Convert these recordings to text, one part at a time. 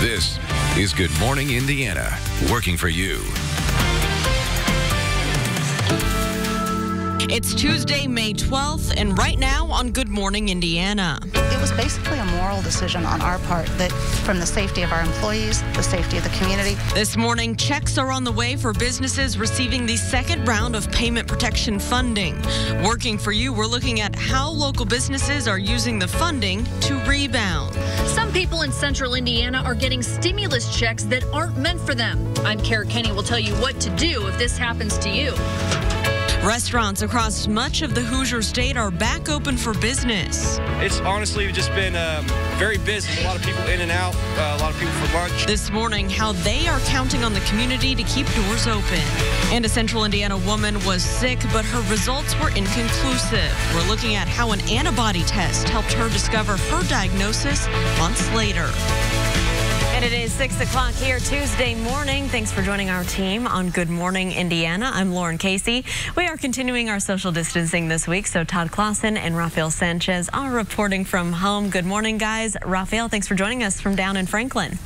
This is Good Morning Indiana, working for you. It's Tuesday, May 12th, and right now on Good Morning Indiana. It was basically a moral decision on our part that from the safety of our employees, the safety of the community. This morning, checks are on the way for businesses receiving the second round of payment protection funding. Working for you, we're looking at how local businesses are using the funding to rebound. Some people in central Indiana are getting stimulus checks that aren't meant for them. I'm Kara Kenny. Will tell you what to do if this happens to you. Restaurants across much of the Hoosier state are back open for business. It's honestly just been very busy. A lot of people in and out, a lot of people for lunch. This morning, how they are counting on the community to keep doors open. And a central Indiana woman was sick, but her results were inconclusive. We're looking at how an antibody test helped her discover her diagnosis months later. And it is 6 o'clock here Tuesday morning. Thanks for joining our team on Good Morning Indiana. I'm Lauren Casey. We are continuing our social distancing this week, so Todd Clausen and Rafael Sanchez are reporting from home. Good morning, guys. Rafael, thanks for joining us from down in Franklin.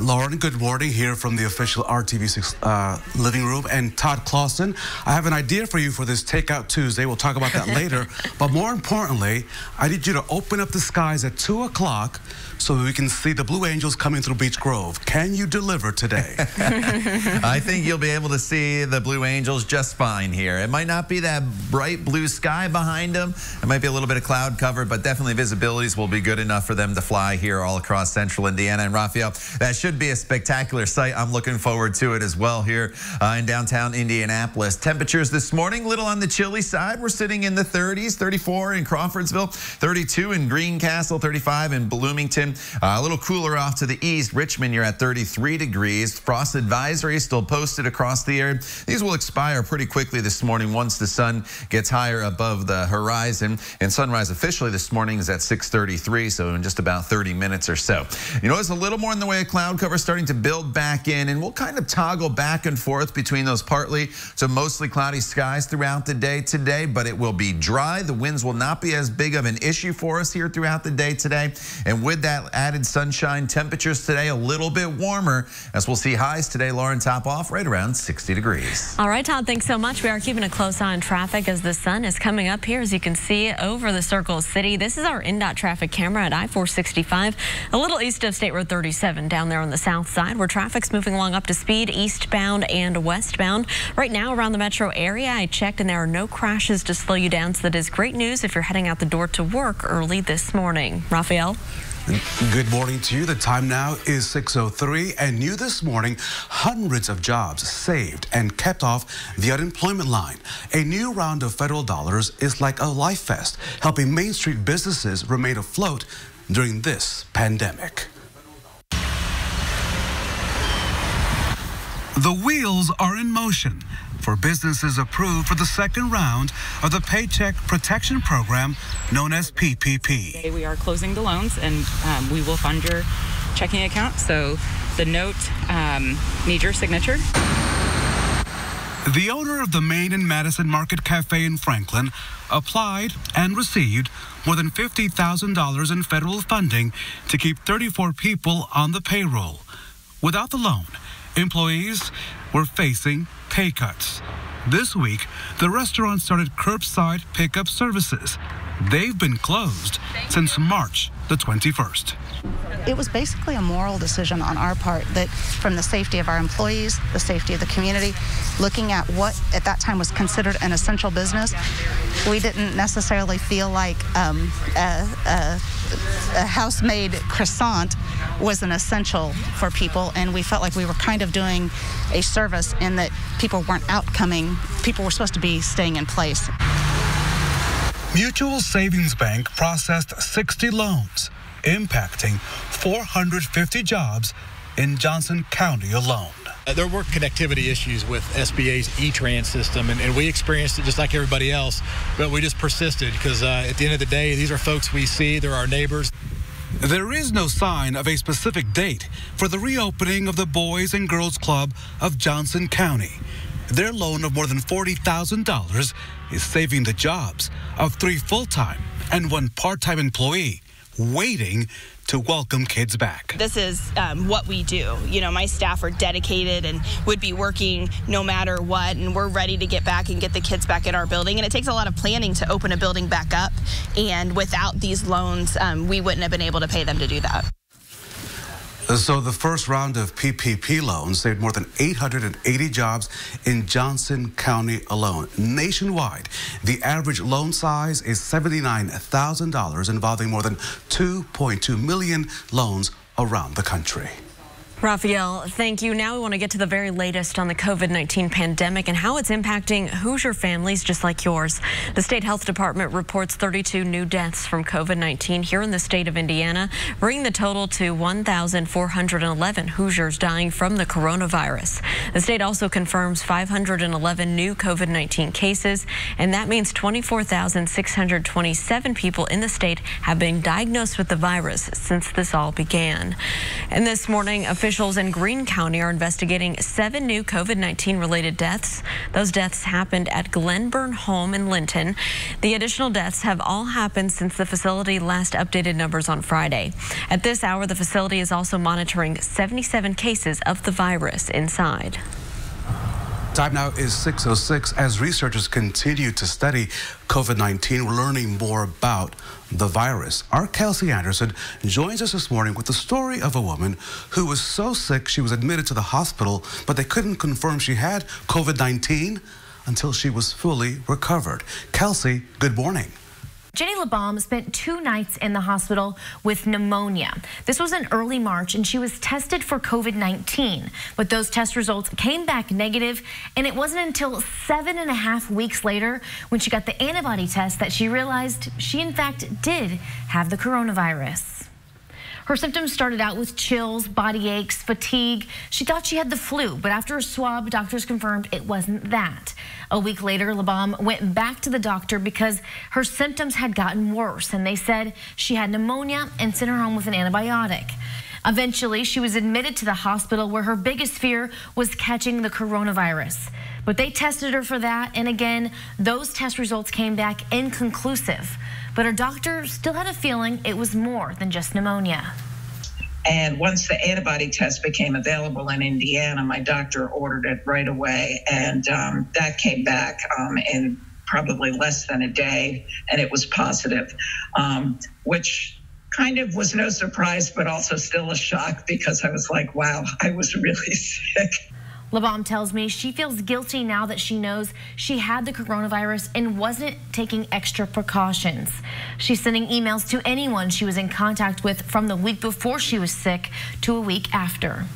Lauren, good morning here from the official RTV6 living room. And Todd Clausen, I have an idea for you for this Takeout Tuesday. We'll talk about that later. But more importantly, I need you to open up the skies at 2 o'clock so we can see the Blue Angels coming through Beech Grove. Can you deliver today? I think you'll be able to see the Blue Angels just fine here. It might not be that bright blue sky behind them. It might be a little bit of cloud cover, but definitely visibilities will be good enough for them to fly here all across central Indiana. And Rafael, that should be a spectacular sight. I'm looking forward to it as well here in downtown Indianapolis. Temperatures this morning, a little on the chilly side. We're sitting in the 30s, 34 in Crawfordsville, 32 in Greencastle, 35 in Bloomington. A little cooler off to the east. Richmond, you're at 33 degrees. Frost advisory still posted across the area. These will expire pretty quickly this morning once the sun gets higher above the horizon. And sunrise officially this morning is at 6:33, so in just about 30 minutes or so. You notice a little more in the way of cloud cover starting to build back in, and we'll kind of toggle back and forth between those partly to mostly cloudy skies throughout the day today, but it will be dry. The winds will not be as big of an issue for us here throughout the day today. And with that added sunshine, temperatures today a little bit warmer, as we'll see highs today, Lauren, top off right around 60 degrees. All right, Todd, thanks so much. We are keeping a close eye on traffic as the sun is coming up here, as you can see, over the Circle City. This is our INDOT traffic camera at I-465, a little east of State Road 37 down there on the south side, where traffic's moving along up to speed eastbound and westbound. Right now around the metro area, I checked and there are no crashes to slow you down, so that is great news if you're heading out the door to work early this morning. Rafael? Good morning to you. The time now is 6:03, and new this morning, hundreds of jobs saved and kept off the unemployment line. A new round of federal dollars is like a life vest, helping Main Street businesses remain afloat during this pandemic. The wheels are in motion for businesses approved for the second round of the Paycheck Protection Program known as PPP. We are closing the loans, and we will fund your checking account. So the note needs your signature. The owner of the Main and Madison Market Cafe in Franklin applied and received more than $50,000 in federal funding to keep 34 people on the payroll. Without the loan, employees were facing pay cuts. This week, the restaurant started curbside pickup services. They've been closed since March the 21st. It was basically a moral decision on our part that from the safety of our employees, the safety of the community, looking at what at that time was considered an essential business, we didn't necessarily feel like a house-made croissant was an essential for people, and we felt like we were kind of doing a service in that people weren't outcoming. People were supposed to be staying in place. Mutual Savings Bank processed 60 loans, impacting 450 jobs in Johnson County alone. There were connectivity issues with SBA's E-Trans system, and we experienced it just like everybody else, but we just persisted because at the end of the day, these are folks we see, they're our neighbors. There is no sign of a specific date for the reopening of the Boys and Girls Club of Johnson County. Their loan of more than $40,000 is saving the jobs of 3 full-time and 1 part-time employee waiting to welcome kids back. This is what we do. You know, my staff are dedicated and would be working no matter what, and we're ready to get back and get the kids back in our building. And it takes a lot of planning to open a building back up, and without these loans, we wouldn't have been able to pay them to do that. So the first round of PPP loans saved more than 880 jobs in Johnson County alone. Nationwide, the average loan size is $79,000, involving more than 2.2 million loans around the country. Raphael, thank you. Now we want to get to the very latest on the COVID-19 pandemic and how it's impacting Hoosier families just like yours. The state health department reports 32 new deaths from COVID-19 here in the state of Indiana, bringing the total to 1,411 Hoosiers dying from the coronavirus. The state also confirms 511 new COVID-19 cases, and that means 24,627 people in the state have been diagnosed with the virus since this all began. And this morning, officials in Greene County are investigating 7 new COVID-19 related deaths. Those deaths happened at Glenburn Home in Linton. The additional deaths have all happened since the facility last updated numbers on Friday. At this hour, the facility is also monitoring 77 cases of the virus inside. Time now is 6:06. As researchers continue to study COVID-19, we're learning more about the virus. Our Kelsey Anderson joins us this morning with the story of a woman who was so sick she was admitted to the hospital, but they couldn't confirm she had COVID-19 until she was fully recovered. Kelsey, good morning. Jenny LeBaum spent 2 nights in the hospital with pneumonia. This was in early March, and she was tested for COVID-19, but those test results came back negative, and it wasn't until 7.5 weeks later when she got the antibody test that she realized she in fact did have the coronavirus. Her symptoms started out with chills, body aches, fatigue. She thought she had the flu, but after a swab, doctors confirmed it wasn't that. A week later, LeBaum went back to the doctor because her symptoms had gotten worse, and they said she had pneumonia and sent her home with an antibiotic. Eventually, she was admitted to the hospital where her biggest fear was catching the coronavirus. But they tested her for that, and again, those test results came back inconclusive. But her doctor still had a feeling it was more than just pneumonia. And once the antibody test became available in Indiana, my doctor ordered it right away, and that came back in probably less than a day, and it was positive, which kind of was no surprise, but also still a shock because I was like, wow, I was really sick. LeBaum tells me she feels guilty now that she knows she had the coronavirus and wasn't taking extra precautions. She's sending emails to anyone she was in contact with from the week before she was sick to a week after.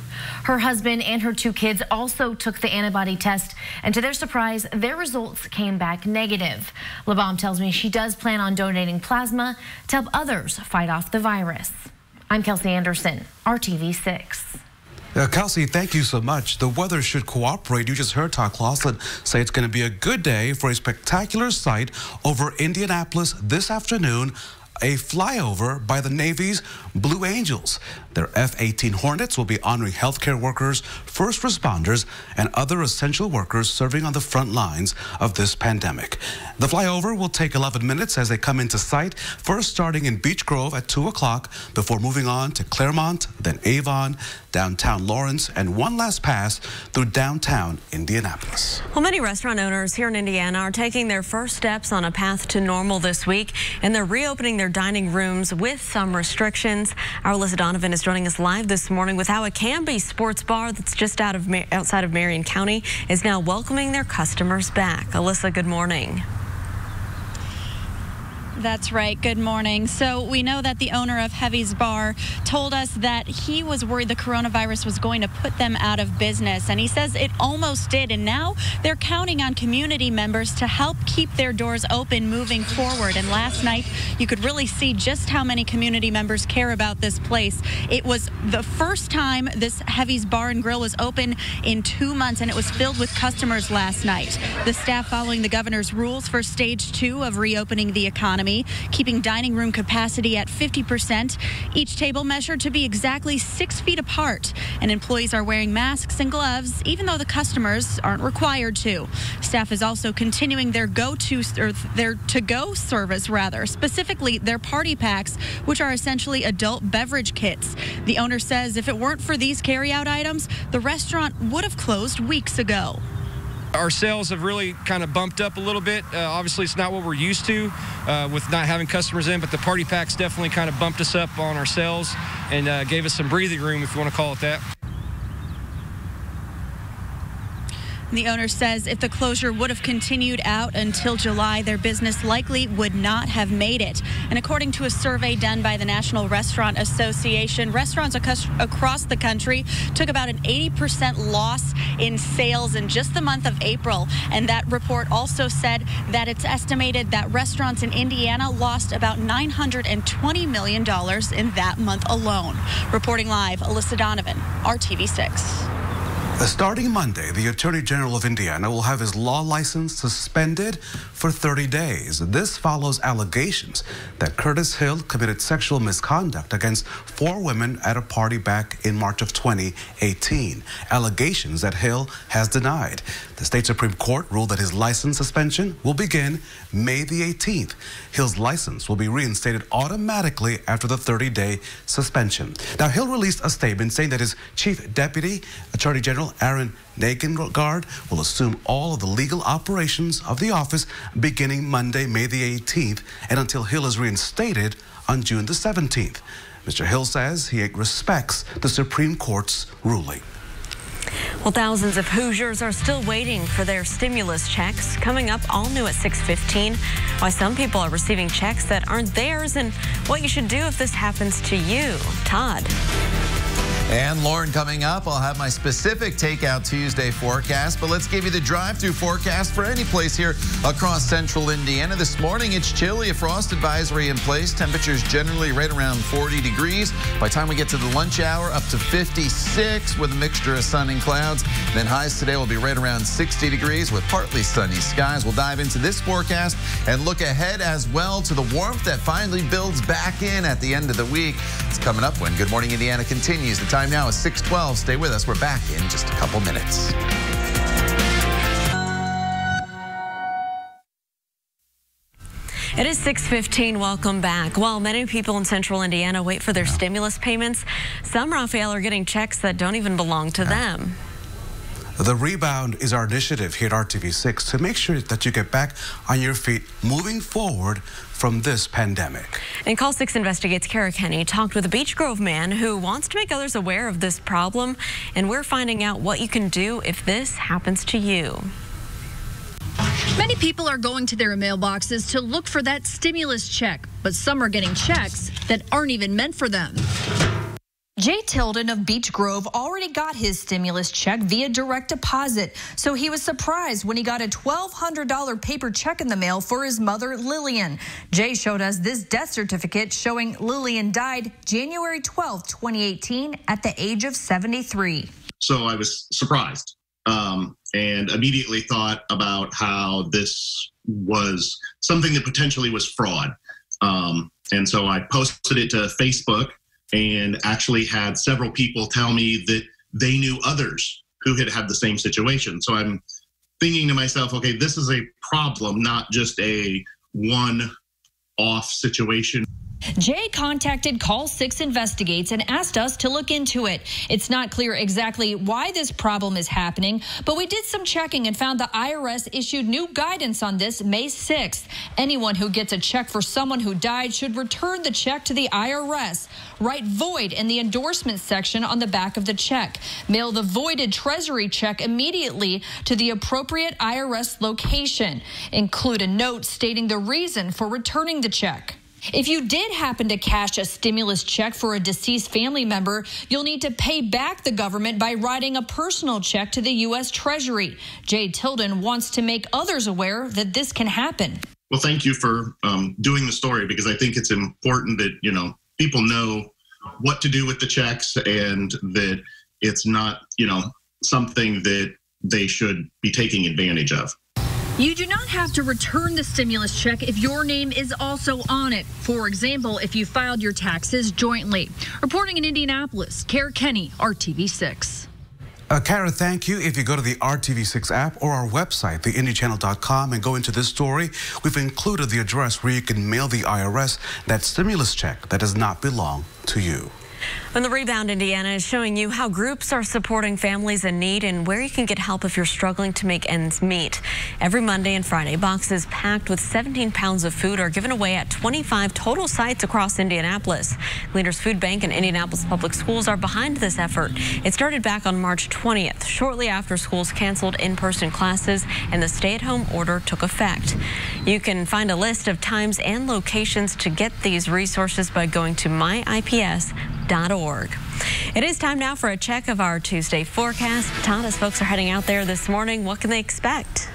Her husband and her 2 kids also took the antibody test, and to their surprise, their results came back negative. LeBaum tells me she does plan on donating plasma to help others fight off the virus. I'm Kelsey Anderson, RTV6. Kelsey, thank you so much. The weather should cooperate. You just heard Todd Clausen say it's going to be a good day for a spectacular sight over Indianapolis this afternoon. A flyover by the Navy's Blue Angels. Their F-18 Hornets will be honoring healthcare workers, first responders, and other essential workers serving on the front lines of this pandemic. The flyover will take 11 minutes as they come into sight, first starting in Beech Grove at 2 o'clock before moving on to Claremont, then Avon, downtown Lawrence, and one last pass through downtown Indianapolis. Well, many restaurant owners here in Indiana are taking their first steps on a path to normal this week, and they're reopening their dining rooms with some restrictions. Our Alyssa Donovan is joining us live this morning with how a Canby Sports Bar that's just outside of Marion County is now welcoming their customers back. Alyssa, good morning. That's right. Good morning. So we know that the owner of Heavy's Bar told us that he was worried the coronavirus was going to put them out of business. And he says it almost did. And now they're counting on community members to help keep their doors open moving forward. And last night, you could really see just how many community members care about this place. It was the first time this Heavy's Bar and Grill was open in 2 months, and it was filled with customers last night. The staff following the governor's rules for stage 2 of reopening the economy economy, keeping dining room capacity at 50%. Each table measured to be exactly 6 feet apart. And employees are wearing masks and gloves, even though the customers aren't required to. Staff is also continuing their to-go service, specifically their party packs, which are essentially adult beverage kits. The owner says if it weren't for these carry-out items, the restaurant would have closed weeks ago. Our sales have really kind of bumped up a little bit. Obviously, it's not what we're used to with not having customers in, but the party packs definitely kind of bumped us up on our sales and gave us some breathing room, if you want to call it that. The owner says if the closure would have continued out until July, their business likely would not have made it. And according to a survey done by the National Restaurant Association, restaurants across the country took about an 80% loss in sales in just the month of April. And that report also said that it's estimated that restaurants in Indiana lost about $920 million in that month alone. Reporting live, Alyssa Donovan, RTV6. Starting Monday, the Attorney General of Indiana will have his law license suspended for 30 days. This follows allegations that Curtis Hill committed sexual misconduct against 4 women at a party back in March of 2018. Allegations that Hill has denied. The state Supreme Court ruled that his license suspension will begin May the 18th. Hill's license will be reinstated automatically after the 30-day suspension. Now, Hill released a statement saying that his chief deputy, Attorney General Aaron Nagengard, will assume all of the legal operations of the office beginning Monday, May the 18th, and until Hill is reinstated on June the 17th. Mr. Hill says he respects the Supreme Court's ruling. Well, thousands of Hoosiers are still waiting for their stimulus checks. Coming up all new at 6:15, why some people are receiving checks that aren't theirs and what you should do if this happens to you. Todd. And Lauren, coming up, I'll have my specific Takeout Tuesday forecast, but let's give you the drive-through forecast for any place here across central Indiana. This morning, it's chilly, a frost advisory in place. Temperatures generally right around 40 degrees. By the time we get to the lunch hour, up to 56 with a mixture of sun and clouds. Then highs today will be right around 60 degrees with partly sunny skies. We'll dive into this forecast and look ahead as well to the warmth that finally builds back in at the end of the week. It's coming up when Good Morning Indiana continues. The time now is 6:12. Stay with us. We're back in just a couple minutes. It is 6:15. Welcome back. While many people in central Indiana wait for their stimulus payments, some, Raphael, are getting checks that don't even belong to them. The Rebound is our initiative here at RTV6 to make sure that you get back on your feet moving forward from this pandemic. And Call 6 Investigates Kara Kenny talked with a Beech Grove man who wants to make others aware of this problem, and we're finding out what you can do if this happens to you. Many people are going to their mailboxes to look for that stimulus check, but some are getting checks that aren't even meant for them. Jay Tilden of Beech Grove already got his stimulus check via direct deposit, so he was surprised when he got a $1,200 paper check in the mail for his mother, Lillian. Jay showed us this death certificate showing Lillian died January 12, 2018 at the age of 73. So I was surprised and immediately thought about how this was something that potentially was fraud. And so I posted it to Facebook and actually had several people tell me that they knew others who had had the same situation. So I'm thinking to myself, okay, this is a problem, not just a one-off situation. Jay contacted Call 6 Investigates and asked us to look into it. It's not clear exactly why this problem is happening, but we did some checking and found the IRS issued new guidance on this May 6th. Anyone who gets a check for someone who died should return the check to the IRS. Write void in the endorsement section on the back of the check. Mail the voided Treasury check immediately to the appropriate IRS location. Include a note stating the reason for returning the check. If you did happen to cash a stimulus check for a deceased family member, you'll need to pay back the government by writing a personal check to the U.S. Treasury. Jay Tilden wants to make others aware that this can happen. Well, thank you for doing the story, because I think it's important that, people know what to do with the checks and that it's not, something that they should be taking advantage of. You do not have to return the stimulus check if your name is also on it. For example, if you filed your taxes jointly. Reporting in Indianapolis, Kara Kenny, RTV6. Kara, thank you. If you go to the RTV6 app or our website, theindychannel.com, and go into this story, we've included the address where you can mail the IRS that stimulus check that does not belong to you. And the Rebound Indiana is showing you how groups are supporting families in need and where you can get help if you're struggling to make ends meet. Every Monday and Friday, boxes packed with 17 pounds of food are given away at 25 total sites across Indianapolis. Gleaners Food Bank and Indianapolis Public Schools are behind this effort. It started back on March 20th, shortly after schools canceled in-person classes and the stay-at-home order took effect. You can find a list of times and locations to get these resources by going to myips.org. It is time now for a check of our Tuesday forecast. Todd, as folks are heading out there this morning, what can they expect?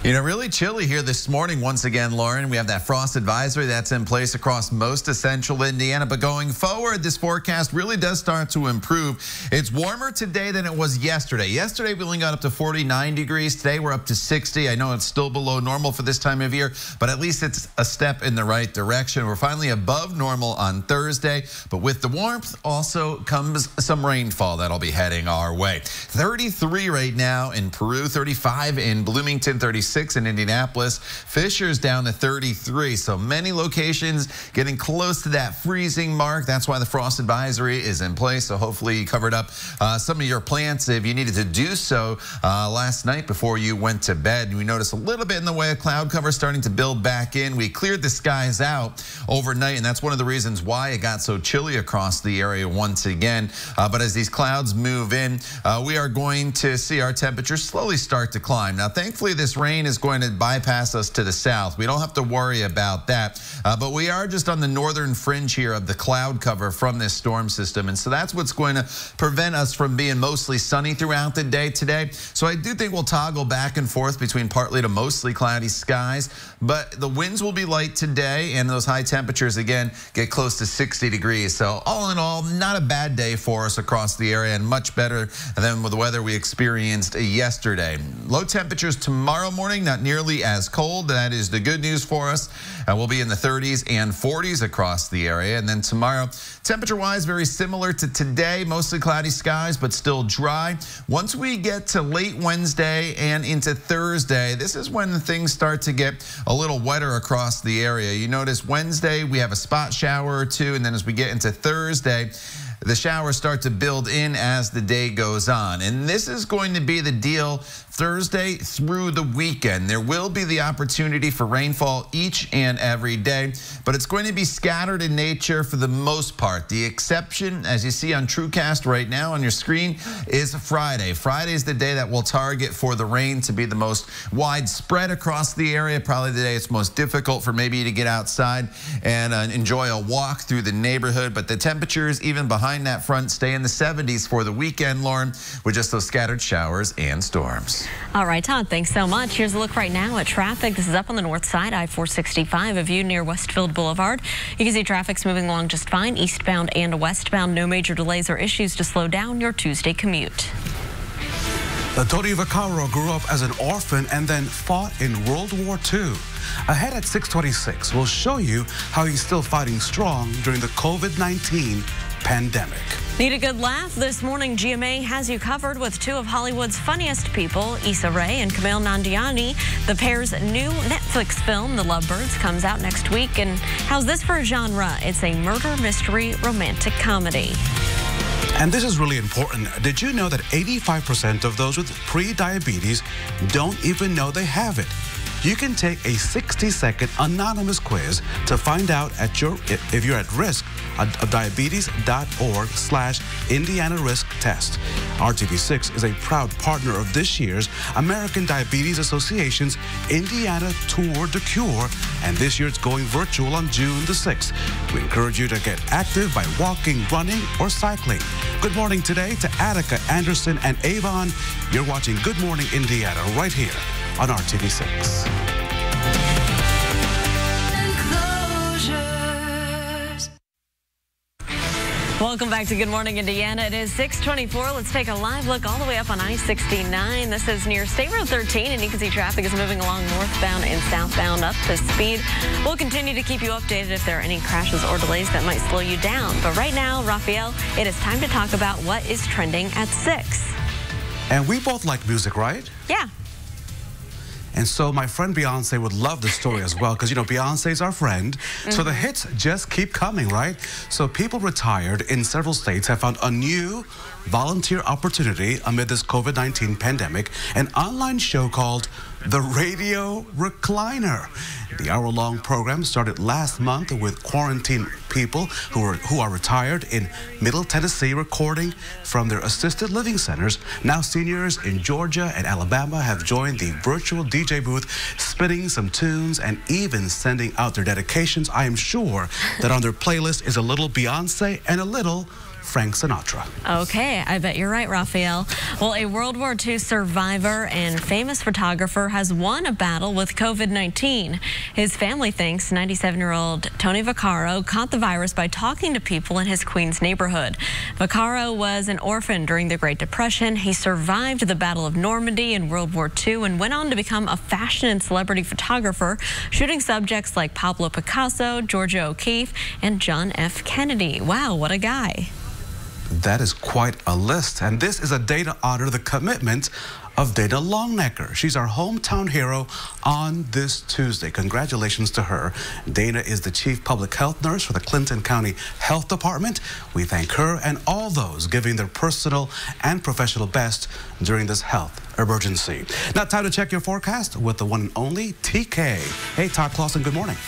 You know, really chilly here this morning once again, Lauren. We have that frost advisory that's in place across most of central Indiana. But going forward, this forecast really does start to improve. It's warmer today than it was yesterday. Yesterday, we only got up to 49 degrees. Today, we're up to 60. I know it's still below normal for this time of year, but at least it's a step in the right direction. We're finally above normal on Thursday. But with the warmth also comes some rainfall that'll be heading our way. 33 right now in Peru, 35 in Bloomington, 36 in Indianapolis. Fisher's down to 33. So many locations getting close to that freezing mark. That's why the frost advisory is in place. So hopefully you covered up some of your plants if you needed to do so last night before you went to bed. We noticed a little bit in the way of cloud cover starting to build back in. We cleared the skies out overnight, and that's one of the reasons why it got so chilly across the area once again. But as these clouds move in, we are going to see our temperatures slowly start to climb. Now, thankfully, this rain is going to bypass us to the south. We don't have to worry about that, but we are just on the northern fringe here of the cloud cover from this storm system, and so that's what's going to prevent us from being mostly sunny throughout the day today. So I do think we'll toggle back and forth between partly to mostly cloudy skies, but the winds will be light today, and those high temperatures again get close to 60 degrees. So all in all, not a bad day for us across the area, and much better than with the weather we experienced yesterday. Low temperatures tomorrow morning, not nearly as cold. That is the good news for us. We'll be in the 30s and 40s across the area. And then tomorrow, temperature-wise, very similar to today. Mostly cloudy skies, but still dry. Once we get to late Wednesday and into Thursday, this is when things start to get a little wetter across the area. You notice Wednesday, we have a spot shower or two. And then as we get into Thursday, the showers start to build in as the day goes on. And this is going to be the deal Thursday through the weekend. There will be the opportunity for rainfall each and every day, but it's going to be scattered in nature for the most part. The exception, as you see on TrueCast right now on your screen, is Friday. Friday is the day that we'll target for the rain to be the most widespread across the area. Probably the day it's most difficult for maybe you to get outside and enjoy a walk through the neighborhood. But the temperatures, even behind that front, stay in the 70s for the weekend, Lauren, with just those scattered showers and storms. All right, Todd, thanks so much. Here's a look right now at traffic. This is up on the north side, I-465, a view near Westfield Boulevard. You can see traffic's moving along just fine, eastbound and westbound. No major delays or issues to slow down your Tuesday commute. Tony Vaccaro grew up as an orphan and then fought in World War II. Ahead at 6:26, we'll show you how he's still fighting strong during the COVID-19 pandemic. Need a good laugh? This morning, GMA has you covered with two of Hollywood's funniest people, Issa Rae and Kumail Nanjiani. The pair's new Netflix film, The Lovebirds, comes out next week. And how's this for a genre? It's a murder mystery romantic comedy. And this is really important. Did you know that 85% of those with pre-diabetes don't even know they have it? You can take a 60-second anonymous quiz to find out if you're at risk at diabetes.org/Indiana Risk Test. RTV6 is a proud partner of this year's American Diabetes Association's Indiana Tour de Cure, and this year it's going virtual on June the 6th. We encourage you to get active by walking, running, or cycling. Good morning today to Attica, Anderson, and Avon. You're watching Good Morning Indiana right here on RTV6. Welcome back to Good Morning Indiana. It is 6:24. Let's take a live look all the way up on I-69. This is near State Road 13, and you can see traffic is moving along northbound and southbound up to speed. We'll continue to keep you updated if there are any crashes or delays that might slow you down. But right now, Raphael, it is time to talk about what is trending at 6. And we both like music, right? Yeah. And so my friend Beyonce would love the story as well, because, you know, Beyonce's our friend. So the hits just keep coming, right? So people retired in several states have found a new volunteer opportunity amid this COVID-19 pandemic, an online show called The Radio Recliner. The hour-long program started last month with quarantined people who are retired in Middle Tennessee recording from their assisted living centers. Now seniors in Georgia and Alabama have joined the virtual DJ booth, spinning some tunes and even sending out their dedications. I am sure that on their playlist is a little Beyonce and a little Frank Sinatra. Okay, I bet you're right, Raphael. Well, a World War II survivor and famous photographer has won a battle with COVID-19. His family thinks 97-year-old Tony Vaccaro caught the virus by talking to people in his Queens neighborhood. Vaccaro was an orphan during the Great Depression. He survived the Battle of Normandy in World War II and went on to become a fashion and celebrity photographer, shooting subjects like Pablo Picasso, Georgia O'Keeffe, and John F. Kennedy. Wow, what a guy. That is quite a list. And this is a day to honor the commitment of Dana Longnecker. She's our hometown hero on this Tuesday. Congratulations to her. Dana is the chief public health nurse for the Clinton County Health Department. We thank her and all those giving their personal and professional best during this health emergency. Now, time to check your forecast with the one and only TK. Hey, Todd Clausen, good morning.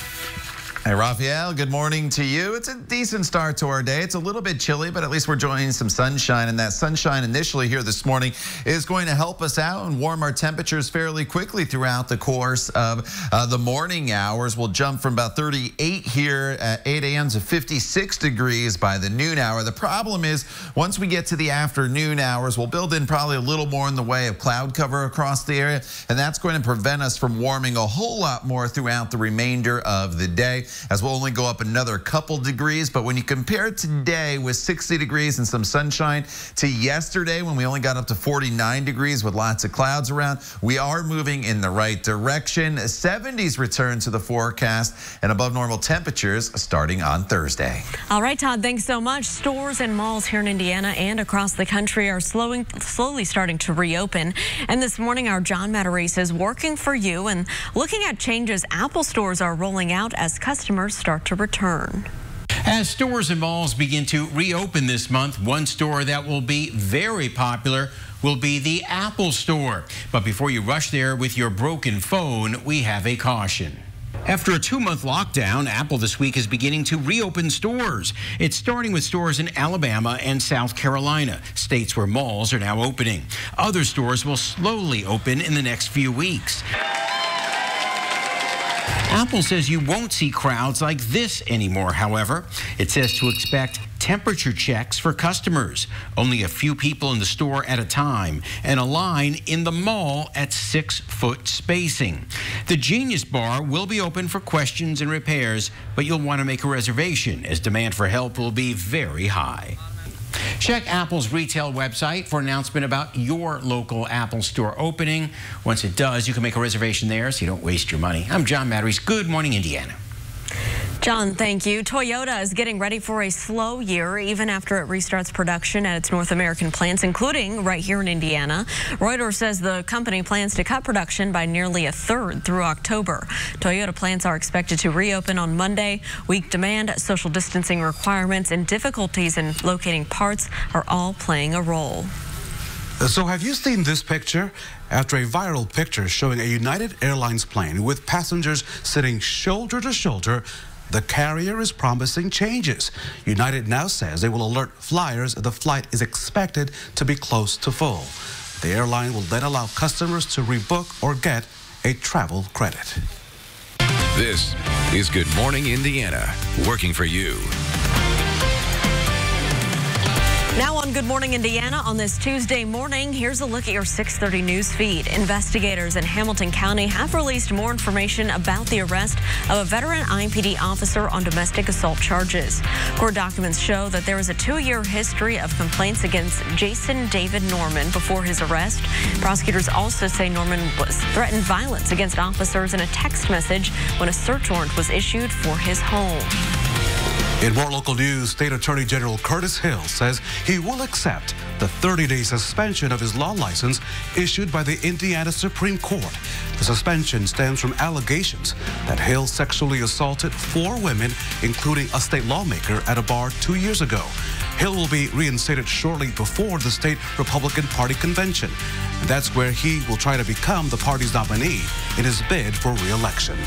Hey, Raphael, good morning to you. It's a decent start to our day. It's a little bit chilly, but at least we're enjoying some sunshine, and that sunshine initially here this morning is going to help us out and warm our temperatures fairly quickly throughout the course of the morning hours. We'll jump from about 38 here at 8 a.m. to 56 degrees by the noon hour. The problem is once we get to the afternoon hours, we'll build in probably a little more in the way of cloud cover across the area, and that's going to prevent us from warming a whole lot more throughout the remainder of the day, as we'll only go up another couple degrees. But when you compare today with 60 degrees and some sunshine to yesterday when we only got up to 49 degrees with lots of clouds around, we are moving in the right direction. 70s return to the forecast and above normal temperatures starting on Thursday. All right, Todd, thanks so much. Stores and malls here in Indiana and across the country are slowly starting to reopen. And this morning, our John Matarese is working for you and looking at changes Apple stores are rolling out as customers start to return. As stores and malls begin to reopen this month, one store that will be very popular will be the Apple Store. But before you rush there with your broken phone, we have a caution. After a 2-month lockdown, Apple this week is beginning to reopen stores. It's starting with stores in Alabama and South Carolina, states where malls are now opening. Other stores will slowly open in the next few weeks. Apple says you won't see crowds like this anymore, however. It says to expect temperature checks for customers, only a few people in the store at a time, and a line in the mall at 6-foot spacing. The Genius Bar will be open for questions and repairs, but you'll want to make a reservation as demand for help will be very high. Check Apple's retail website for an announcement about your local Apple store opening. Once it does, you can make a reservation there so you don't waste your money. I'm John Matarese. Good morning, Indiana. John, thank you. Toyota is getting ready for a slow year, even after it restarts production at its North American plants, including right here in Indiana. Reuters says the company plans to cut production by nearly a third through October. Toyota plants are expected to reopen on Monday. Weak demand, social distancing requirements, and difficulties in locating parts are all playing a role. So have you seen this picture? After a viral picture showing a United Airlines plane with passengers sitting shoulder to shoulder, the carrier is promising changes. United now says they will alert flyers the flight is expected to be close to full. The airline will then allow customers to rebook or get a travel credit. This is Good Morning Indiana, working for you. Now on Good Morning Indiana on this Tuesday morning, here's a look at your 6:30 news feed. Investigators in Hamilton County have released more information about the arrest of a veteran IMPD officer on domestic assault charges. Court documents show that there was a 2-year history of complaints against Jason David Norman before his arrest. Prosecutors also say Norman was threatened violence against officers in a text message when a search warrant was issued for his home. In more local news, State Attorney General Curtis Hill says he will accept the 30-day suspension of his law license issued by the Indiana Supreme Court. The suspension stems from allegations that Hill sexually assaulted 4 women, including a state lawmaker, at a bar 2 years ago. Hill will be reinstated shortly before the state Republican Party convention. And that's where he will try to become the party's nominee in his bid for re-election.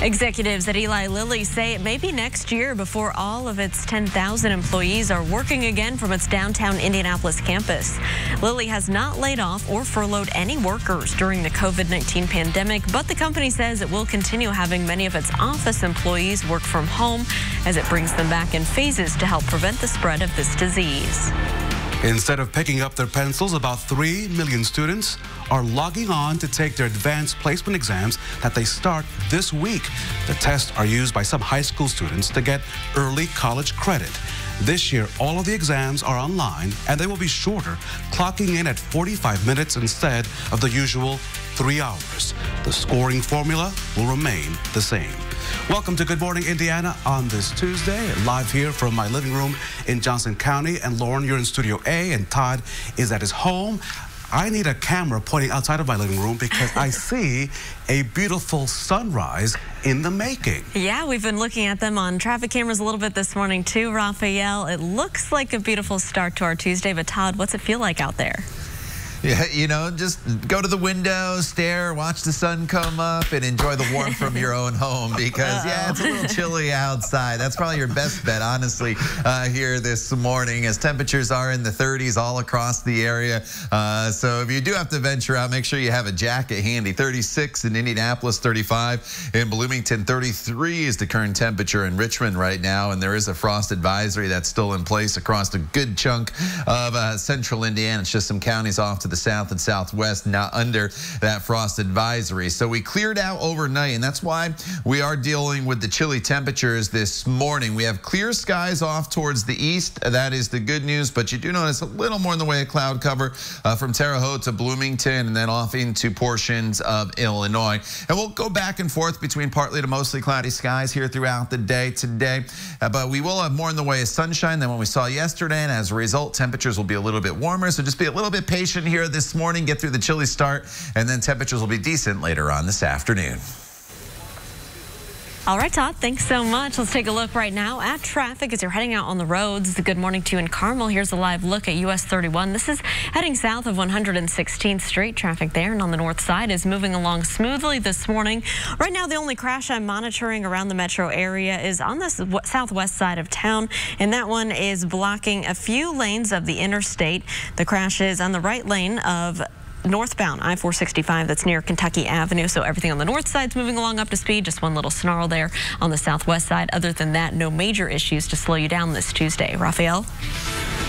Executives at Eli Lilly say it may be next year before all of its 10,000 employees are working again from its downtown Indianapolis campus. Lilly has not laid off or furloughed any workers during the COVID-19 pandemic, but the company says it will continue having many of its office employees work from home as it brings them back in phases to help prevent the spread of this disease. Instead of picking up their pencils, about 3 million students are logging on to take their advanced placement exams that they start this week. The tests are used by some high school students to get early college credit. This year, all of the exams are online, and they will be shorter, clocking in at 45 minutes instead of the usual 3 hours. The scoring formula will remain the same. Welcome to Good Morning Indiana on this Tuesday, live here from my living room in Johnson County. And Lauren, you're in Studio A, and Todd is at his home. I need a camera pointing outside of my living room because I see a beautiful sunrise in the making. Yeah, we've been looking at them on traffic cameras a little bit this morning too, Raphael. It looks like a beautiful start to our Tuesday, but Todd, what's it feel like out there? Yeah, you know, just go to the window, stare, watch the sun come up, and enjoy the warmth from your own home because, yeah, it's a little chilly outside. That's probably your best bet, honestly, here this morning as temperatures are in the 30s all across the area. So if you do have to venture out, make sure you have a jacket handy. 36 in Indianapolis, 35 in Bloomington, 33 is the current temperature in Richmond right now, and there is a frost advisory that's still in place across a good chunk of central Indiana. It's just some counties off to the south and southwest, not under that frost advisory. So we cleared out overnight, and that's why we are dealing with the chilly temperatures this morning. We have clear skies off towards the east. That is the good news, but you do notice a little more in the way of cloud cover from Terre Haute to Bloomington and then off into portions of Illinois. And we'll go back and forth between partly to mostly cloudy skies here throughout the day today, but we will have more in the way of sunshine than what we saw yesterday, and as a result, temperatures will be a little bit warmer, so just be a little bit patient here this morning, get through the chilly start, and then temperatures will be decent later on this afternoon. All right, Todd, thanks so much. Let's take a look right now at traffic as you're heading out on the roads. Good morning to you in Carmel. Here's a live look at US 31. This is heading south of 116th Street. Traffic there and on the north side is moving along smoothly this morning. Right now, the only crash I'm monitoring around the metro area is on the southwest side of town, and that one is blocking a few lanes of the interstate. The crash is on the right lane of northbound I-465 that's near Kentucky Avenue. So everything on the north side's moving along up to speed. Just one little snarl there on the southwest side. Other than that, no major issues to slow you down this Tuesday. Raphael?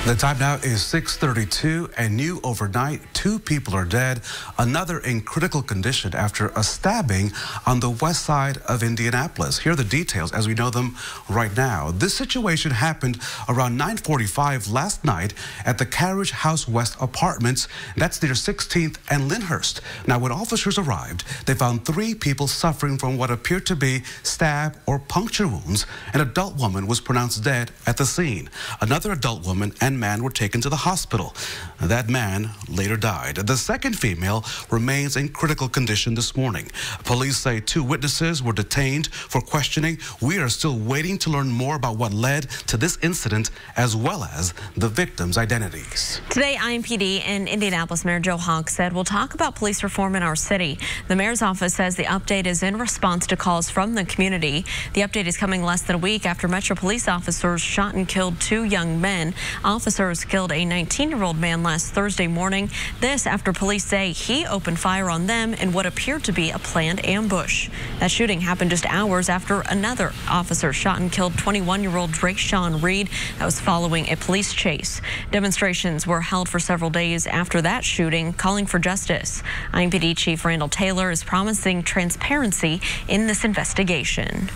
The time now is 6:32, and new overnight, 2 people are dead, another in critical condition after a stabbing on the west side of Indianapolis. Here are the details as we know them right now. This situation happened around 9:45 last night at the Carriage House West Apartments. That's near 16th and Lyndhurst. Now, when officers arrived, they found 3 people suffering from what appeared to be stab or puncture wounds. An adult woman was pronounced dead at the scene. Another adult woman and man were taken to the hospital. That man later died. The second female remains in critical condition this morning. Police say 2 witnesses were detained for questioning. We are still waiting to learn more about what led to this incident as well as the victims' identities. Today, IMPD and Indianapolis Mayor Joe Hawk said we'll talk about police reform in our city. The mayor's office says the update is in response to calls from the community. The update is coming less than a week after Metro police officers shot and killed 2 young men. Officers killed a 19-year-old man last Thursday morning. This after police say he opened fire on them in what appeared to be a planned ambush. That shooting happened just hours after another officer shot and killed 21-year-old Drayshawn Reed. That was following a police chase. Demonstrations were held for several days after that shooting, calling for justice. IMPD Chief Randall Taylor is promising transparency in this investigation.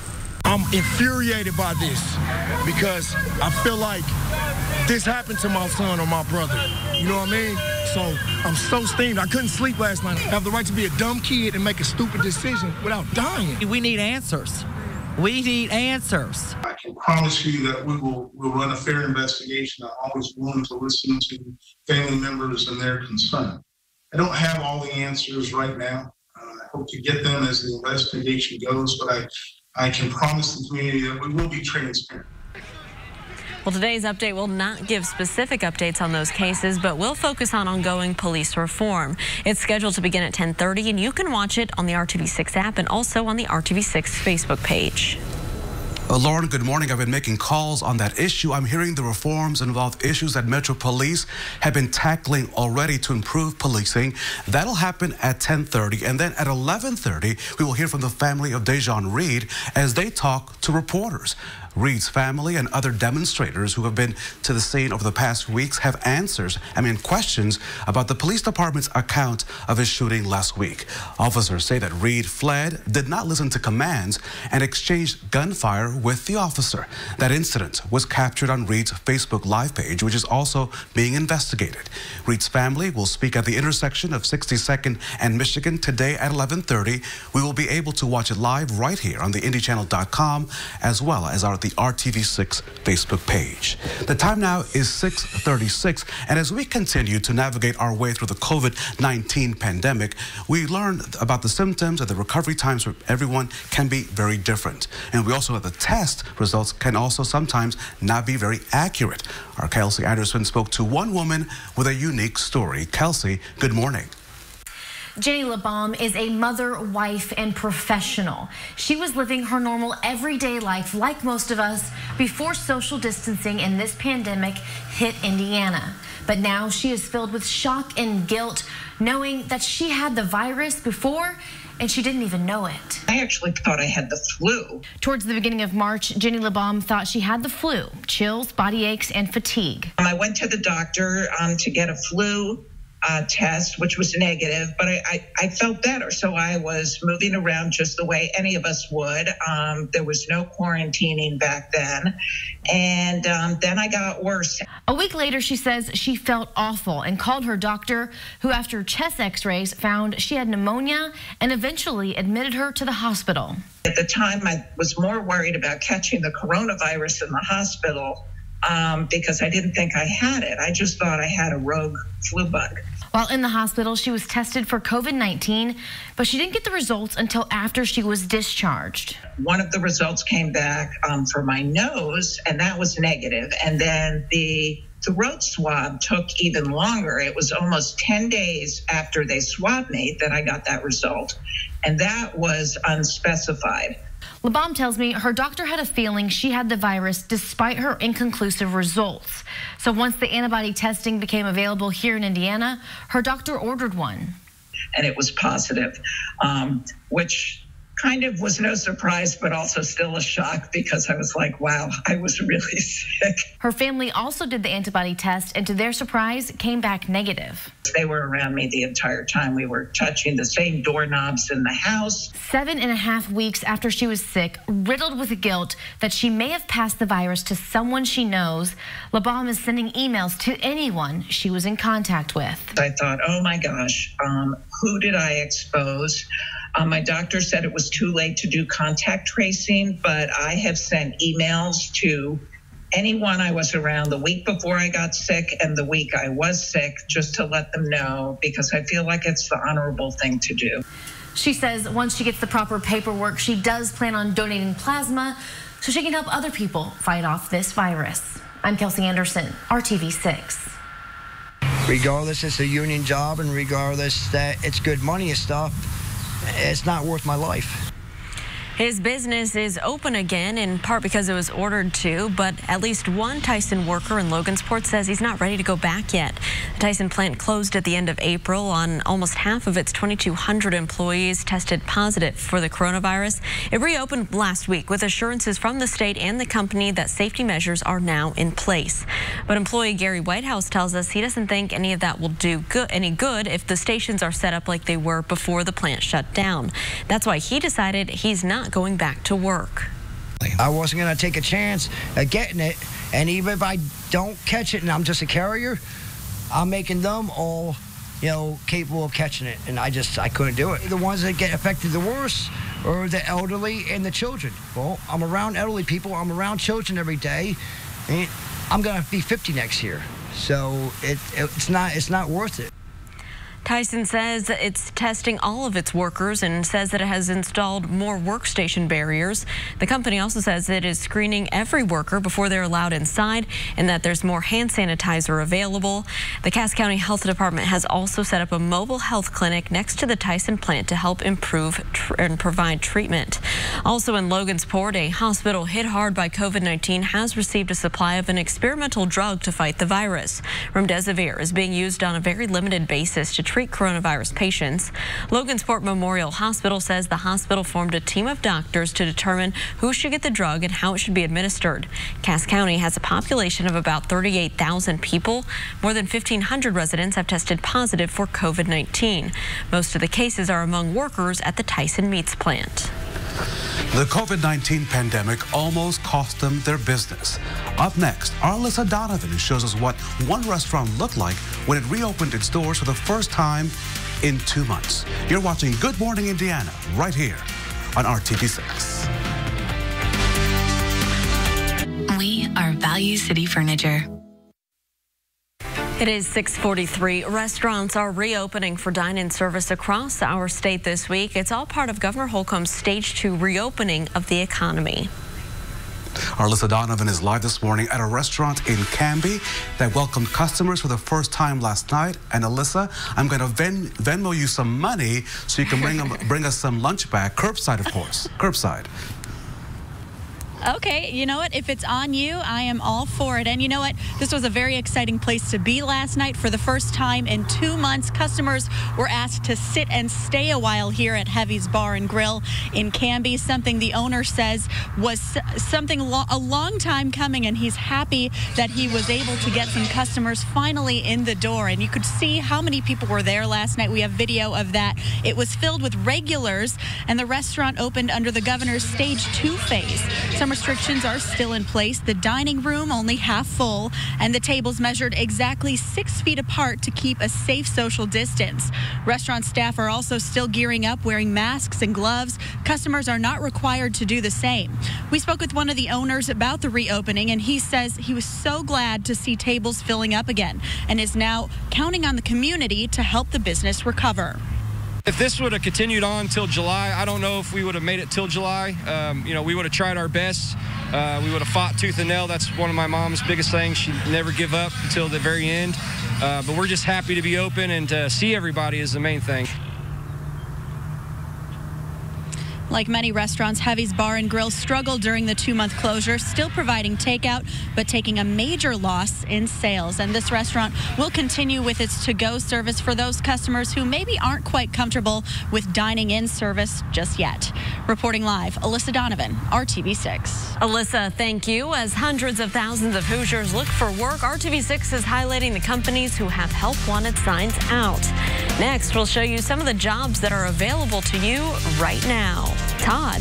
I'm infuriated by this because I feel like this happened to my son or my brother. You know what I mean? So I'm so steamed. I couldn't sleep last night. I have the right to be a dumb kid and make a stupid decision without dying. We need answers. We need answers. I can promise you that we'll run a fair investigation. I'm always willing to listen to family members and their concern. I don't have all the answers right now. I hope to get them as the investigation goes, but I can promise the community that we will be transparent. Well, today's update will not give specific updates on those cases, but will focus on ongoing police reform. It's scheduled to begin at 10:30, and you can watch it on the RTV6 app and also on the RTV6 Facebook page. Lauren, good morning. I've been making calls on that issue. I'm hearing the reforms involve issues that Metro Police have been tackling already to improve policing. That'll happen at 10:30, and then at 11:30, we will hear from the family of Drayshawn Reed as they talk to reporters. Reed's family and other demonstrators who have been to the scene over the past weeks have questions about the police department's account of his shooting last week. Officers say that Reed fled, did not listen to commands, and exchanged gunfire with the officer. That incident was captured on Reed's Facebook Live page, which is also being investigated. Reed's family will speak at the intersection of 62nd and Michigan today at 11:30. We will be able to watch it live right here on the IndyChannel.com as well as the RTV6 Facebook page. The time now is 6:36, and as we continue to navigate our way through the COVID-19 pandemic, we learned about the symptoms and the recovery times for everyone can be very different. And we also know the test results can also sometimes not be very accurate. Our Kelsey Anderson spoke to one woman with a unique story. Kelsey, good morning. Jenny LeBaum is a mother, wife, and professional. She was living her normal everyday life like most of us before social distancing and this pandemic hit Indiana. But now she is filled with shock and guilt, knowing that she had the virus before and she didn't even know it. I actually thought I had the flu. Towards the beginning of March, Jenny LeBaum thought she had the flu, chills, body aches, and fatigue. I went to the doctor to get a flu test, which was negative, but I felt better. So I was moving around just the way any of us would. There was no quarantining back then. And then I got worse. A week later, she says she felt awful and called her doctor, who after chest x-rays found she had pneumonia and eventually admitted her to the hospital. At the time, I was more worried about catching the coronavirus in the hospital because I didn't think I had it. I just thought I had a rogue flu bug. While in the hospital, she was tested for COVID-19, but she didn't get the results until after she was discharged. One of the results came back for my nose, and that was negative. And then the throat swab took even longer. It was almost 10 days after they swabbed me that I got that result, and that was unspecified. LeBaum tells me her doctor had a feeling she had the virus despite her inconclusive results. So once the antibody testing became available here in Indiana, her doctor ordered one. And it was positive, which kind of was no surprise, but also still a shock because I was like, wow, I was really sick. Her family also did the antibody test and to their surprise came back negative. They were around me the entire time. We were touching the same doorknobs in the house. 7.5 weeks after she was sick, riddled with guilt that she may have passed the virus to someone she knows, LeBaum is sending emails to anyone she was in contact with. I thought, oh my gosh, who did I expose? My doctor said it was too late to do contact tracing, but I have sent emails to anyone I was around the week before I got sick and the week I was sick just to let them know because I feel like it's the honorable thing to do. She says once she gets the proper paperwork, she does plan on donating plasma so she can help other people fight off this virus. I'm Kelsey Anderson, RTV6. Regardless it's a union job and regardless that it's good money and stuff, it's not worth my life. His business is open again, in part because it was ordered to, but at least one Tyson worker in Logansport says he's not ready to go back yet. The Tyson plant closed at the end of April. On almost half of its 2,200 employees tested positive for the coronavirus. It reopened last week with assurances from the state and the company that safety measures are now in place. But employee Gary Whitehouse tells us he doesn't think any of that will do any good if the stations are set up like they were before the plant shut down. That's why he decided he's not going back to work. I wasn't going to take a chance at getting it, and even if I don't catch it and I'm just a carrier, I'm making them all, capable of catching it, and I couldn't do it. The ones that get affected the worst are the elderly and the children. Well, I'm around elderly people, I'm around children every day, and I'm going to be 50 next year, so it's not worth it. Tyson says it's testing all of its workers and says that it has installed more workstation barriers. The company also says it is screening every worker before they're allowed inside and that there's more hand sanitizer available. The Cass County Health Department has also set up a mobile health clinic next to the Tyson plant to help improve and provide treatment. Also in Logansport, a hospital hit hard by COVID-19 has received a supply of an experimental drug to fight the virus. Remdesivir is being used on a very limited basis to treat coronavirus patients. Logansport Memorial Hospital says the hospital formed a team of doctors to determine who should get the drug and how it should be administered. Cass County has a population of about 38,000 people. More than 1,500 residents have tested positive for COVID-19. Most of the cases are among workers at the Tyson Meats plant. The COVID-19 pandemic almost cost them their business. Up next, our Alyssa Donovan shows us what one restaurant looked like when it reopened its doors for the first time in 2 months. You're watching Good Morning Indiana right here on RTV6. We are Value City Furniture. It is 6:43. Restaurants are reopening for dine-in service across our state this week. It's all part of Governor Holcomb's Stage 2 reopening of the economy. Our Alyssa Donovan is live this morning at a restaurant in Canby that welcomed customers for the first time last night. And Alyssa, I'm going to Venmo you some money so you can bring us some lunch back. Curbside, of course. Curbside. Okay, you know what? If it's on you, I am all for it. And you know what? This was a very exciting place to be last night. For the first time in 2 months, customers were asked to sit and stay a while here at Heavy's Bar and Grill in Canby, something the owner says was something a long time coming, and he's happy that he was able to get some customers finally in the door. And you could see how many people were there last night. We have video of that. It was filled with regulars, and the restaurant opened under the governor's Stage 2 phase. Some restrictions are still in place. The dining room only half full, and the tables measured exactly 6 feet apart to keep a safe social distance. Restaurant staff are also still gearing up, wearing masks and gloves. Customers are not required to do the same. We spoke with one of the owners about the reopening, and he says he was so glad to see tables filling up again and is now counting on the community to help the business recover. If this would have continued on till July, I don't know if we would have made it till July. We would have tried our best. We would have fought tooth and nail. That's one of my mom's biggest things. She'd never give up until the very end. But we're just happy to be open and to see everybody is the main thing. Like many restaurants, Heavy's Bar and Grill struggled during the 2-month closure, still providing takeout, but taking a major loss in sales. And this restaurant will continue with its to-go service for those customers who maybe aren't quite comfortable with dining in service just yet. Reporting live, Alyssa Donovan, RTV6. Alyssa, thank you. As hundreds of thousands of Hoosiers look for work, RTV6 is highlighting the companies who have help wanted signs out. Next, we'll show you some of the jobs that are available to you right now. Todd.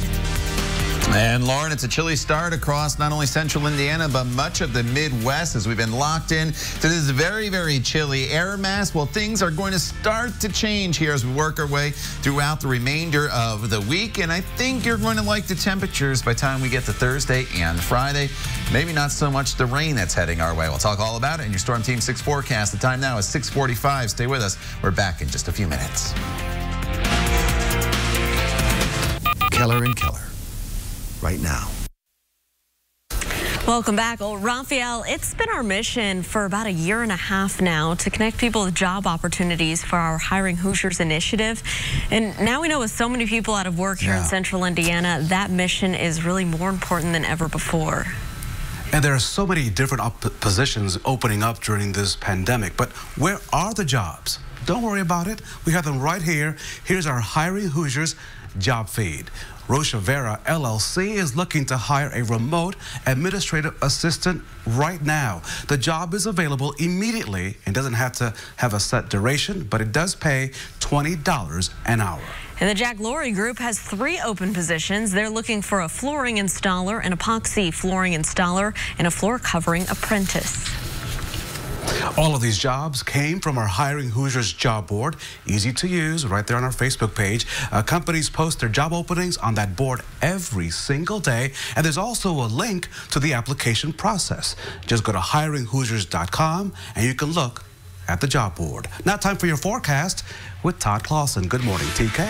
And Lauren, it's a chilly start across not only central Indiana, but much of the Midwest as we've been locked in to this very, very chilly air mass. Well, things are going to start to change here as we work our way throughout the remainder of the week. And I think you're going to like the temperatures by the time we get to Thursday and Friday. Maybe not so much the rain that's heading our way. We'll talk all about it in your Storm Team 6 forecast. The time now is 6:45. Stay with us. We're back in just a few minutes. Keller & Keller. Right now. Welcome back. Well, Raphael, it's been our mission for about a year and a half now to connect people with job opportunities for our Hiring Hoosiers initiative. And now we know with so many people out of work here in Central Indiana, that mission is really more important than ever before. And there are so many different positions opening up during this pandemic. But where are the jobs? Don't worry about it. We have them right here. Here's our Hiring Hoosiers job feed. Rocha Vera LLC is looking to hire a remote administrative assistant right now. The job is available immediately and doesn't have to have a set duration, but it does pay $20 an hour. And the Jack Laurie Group has 3 open positions. They're looking for a flooring installer, an epoxy flooring installer, and a floor covering apprentice. All of these jobs came from our Hiring Hoosiers job board. Easy to use, right there on our Facebook page. Companies post their job openings on that board every single day. And there's also a link to the application process. Just go to hiringhoosiers.com and you can look at the job board. Now time for your forecast with Todd Clausen. Good morning, TK.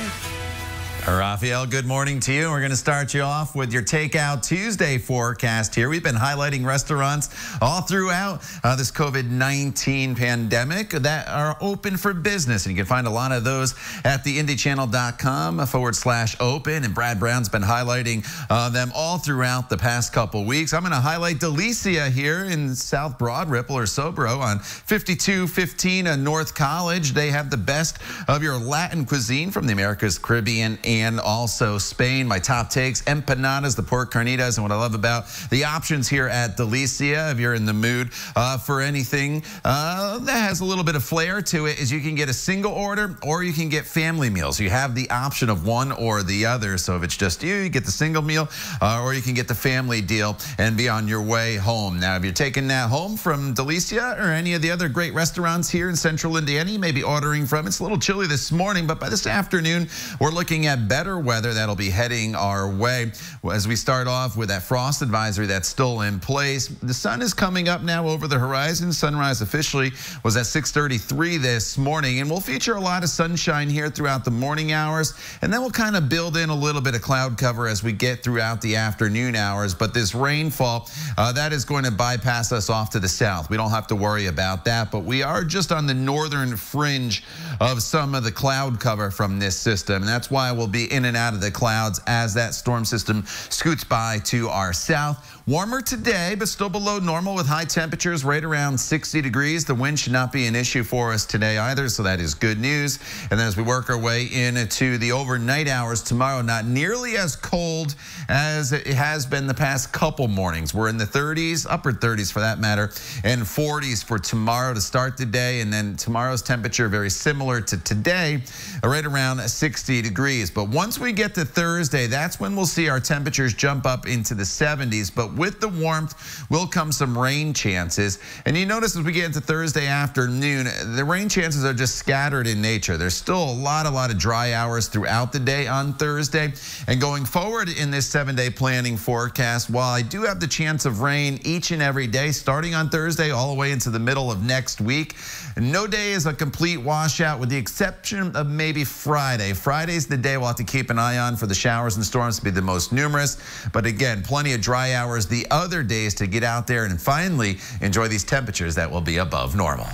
Raphael, good morning to you. We're going to start you off with your Takeout Tuesday forecast here. We've been highlighting restaurants all throughout this COVID-19 pandemic that are open for business. And you can find a lot of those at the IndyChannel.com/open. And Brad Brown's been highlighting them all throughout the past couple weeks. I'm going to highlight Delicia here in South Broad Ripple or Sobro on 5215 North College. They have the best of your Latin cuisine from the Americas, Caribbean, and also Spain. My top takes: empanadas, the pork carnitas, and what I love about the options here at Delicia, if you're in the mood for anything that has a little bit of flair to it, is you can get a single order or you can get family meals. You have the option of one or the other. So if it's just you, you get the single meal or you can get the family deal and be on your way home. Now, if you're taking that home from Delicia or any of the other great restaurants here in Central Indiana, you may be ordering from. It's a little chilly this morning, but by this afternoon, we're looking at better weather that'll be heading our way. As we start off with that frost advisory that's still in place, the sun is coming up now over the horizon. Sunrise officially was at 6:33 this morning, and we'll feature a lot of sunshine here throughout the morning hours, and then we'll kind of build in a little bit of cloud cover as we get throughout the afternoon hours. But this rainfall, that is going to bypass us off to the south. We don't have to worry about that, but we are just on the northern fringe of some of the cloud cover from this system, and that's why we'll be in and out of the clouds as that storm system scoots by to our south. Warmer today, but still below normal with high temperatures right around 60 degrees. The wind should not be an issue for us today either, so that is good news. And then as we work our way into the overnight hours tomorrow, not nearly as cold as it has been the past couple mornings. We're in the 30s, upper 30s for that matter, and 40s for tomorrow to start the day. And then tomorrow's temperature very similar to today, right around 60 degrees. But once we get to Thursday, that's when we'll see our temperatures jump up into the 70s. But with the warmth will come some rain chances. And you notice as we get into Thursday afternoon, the rain chances are just scattered in nature. There's still a lot of dry hours throughout the day on Thursday. And going forward in this 7-day planning forecast, while I do have the chance of rain each and every day, starting on Thursday all the way into the middle of next week, no day is a complete washout with the exception of maybe Friday. Friday's the day we'll have to keep an eye on for the showers and storms to be the most numerous. But again, plenty of dry hours the other days to get out there and finally enjoy these temperatures that will be above normal.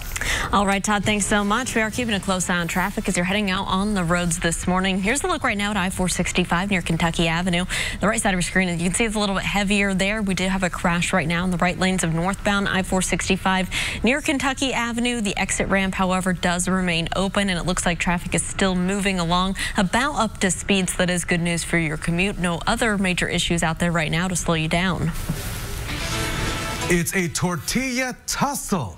All right, Todd, thanks so much. We are keeping a close eye on traffic as you're heading out on the roads this morning. Here's the look right now at I-465 near Kentucky Avenue. The right side of your screen, you can see it's a little bit heavier there. We did have a crash right now in the right lanes of northbound I-465 near Kentucky Avenue. The exit ramp, however, does remain open, and it looks like traffic is still moving along about up to speed, so that is good news for your commute. No other major issues out there right now to slow you down. It's a tortilla tussle,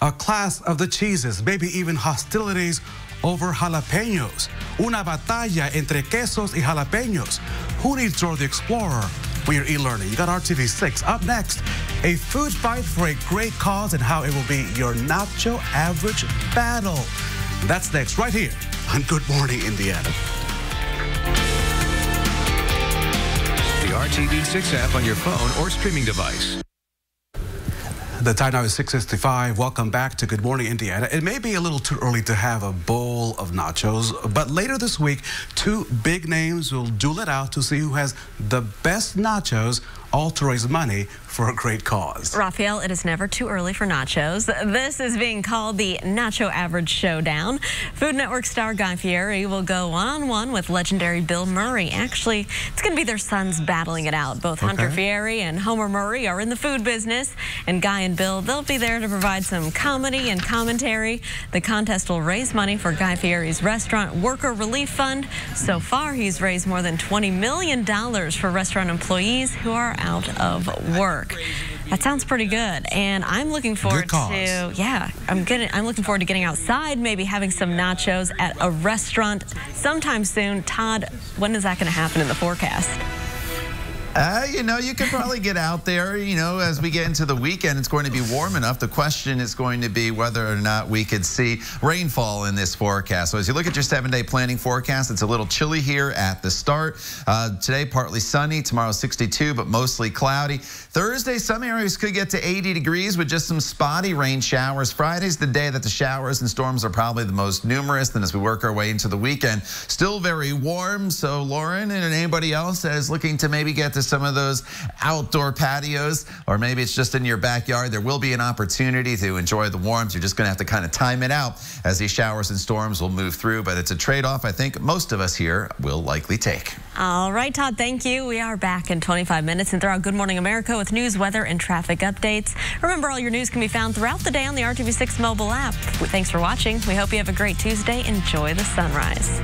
a clash of the cheeses, maybe even hostilities over jalapenos. Una batalla entre quesos y jalapenos. Who needs Dora the Explorer when you're e-learning? You got RTV6. Up next, a food fight for a great cause and how it will be your Nacho average battle. That's next, right here on Good Morning Indiana. The RTV6 app on your phone or streaming device. The time now is 6:65. Welcome back to Good Morning Indiana. It may be a little too early to have a bowl of nachos, but later this week, 2 big names will duel it out to see who has the best nachos all to raise money for a great cause. Raphael, it is never too early for nachos. This is being called the Nacho Average Showdown. Food Network star Guy Fieri will go one-on-one with legendary Bill Murray. Actually, it's going to be their sons battling it out. Both Hunter Fieri and Homer Murray are in the food business, and Guy and Bill, they'll be there to provide some comedy and commentary. The contest will raise money for Guy Fieri's Restaurant Worker Relief Fund. So far, he's raised more than $20 million for restaurant employees who are out of work. That sounds pretty good, and I'm looking forward to I'm looking forward to getting outside, maybe having some nachos at a restaurant sometime soon. Todd, when is that going to happen in the forecast? You could probably get out there, as we get into the weekend. It's going to be warm enough. The question is going to be whether or not we could see rainfall in this forecast. So as you look at your 7-day planning forecast, it's a little chilly here at the start. Today, partly sunny. Tomorrow, 62, but mostly cloudy. Thursday, some areas could get to 80 degrees with just some spotty rain showers. Friday's the day that the showers and storms are probably the most numerous. Then as we work our way into the weekend, still very warm. So Lauren and anybody else that is looking to maybe get to some of those outdoor patios, or maybe it's just in your backyard, there will be an opportunity to enjoy the warmth. You're just going to have to kind of time it out as these showers and storms will move through, but it's a trade-off I think most of us here will likely take. All right, Todd, thank you. We are back in 25 minutes and throughout Good Morning America with news, weather, and traffic updates. Remember, all your news can be found throughout the day on the RTV6 mobile app. Thanks for watching. We hope you have a great Tuesday. Enjoy the sunrise.